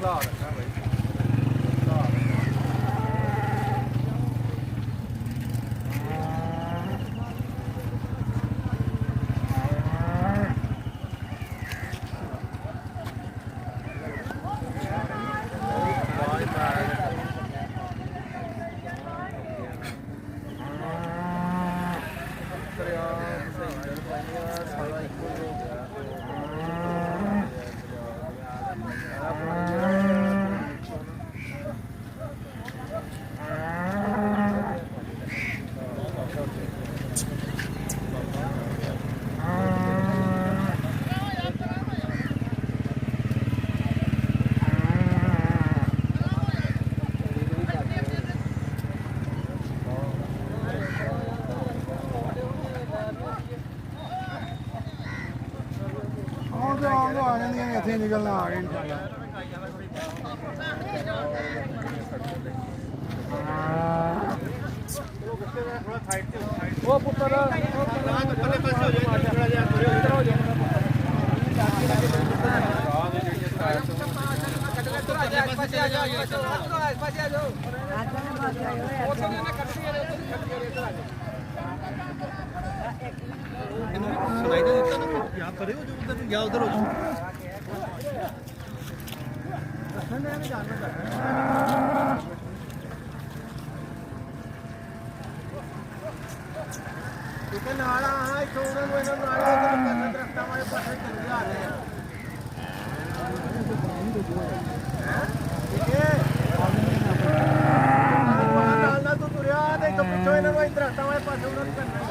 ਖਲਾ ਰੱਖਾਂ ਬਈ ਆ ਜਾਂਦੀਆਂ ਨੇ ਇੱਥੇ ਨਿਕਲਣਾ ਆ ਗਏ ਉਹ ਪੁੱਤਰ ਪੱਲੇ ਪਾਸੇ ਹੋ ਜਾਏ ਥੋੜਾ ਜਿਹਾ ਇੱਧਰ ਹੋ ਜਾਏ ਸੁਣਾਈ ਤਾਂ ਦਿੱਤਾ ਨਾ ਯਾਦ ਕਰਿਓ ਜੋ ਉਧਰ ਗਿਆ ਉਧਰ ਹੋ ਜਾ ਠੀਕ ਹੈ ਨਾਲ ਆ ਇੱਥੋਂ ਉਹਨਾਂ ਨੂੰ ਇਹਨਾਂ ਨਾਲ ਦਰਖਤਾਂ ਵਾਲੇ ਪਾਸੇ ਚੱਲ ਜਾ ਰਹੇ ਆ ਠੀਕ ਹੈ ਨਾਲ ਤੂੰ ਤੁਰਿਆ ਤੇ ਇੱਕ ਪਿੱਛੋਂ ਇਹਨਾਂ ਨੂੰ ਦਰਖਤਾਂ ਵਾਲੇ ਪਾਸੇ ਉਹਨਾਂ ਨੂੰ ਕਰਨਾ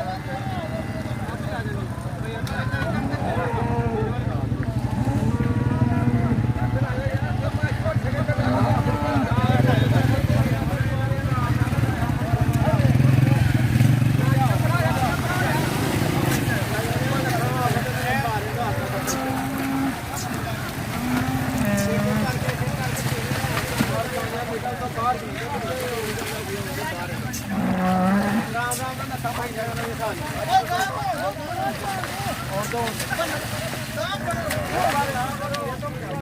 ਰਾਮ ਰਾਮ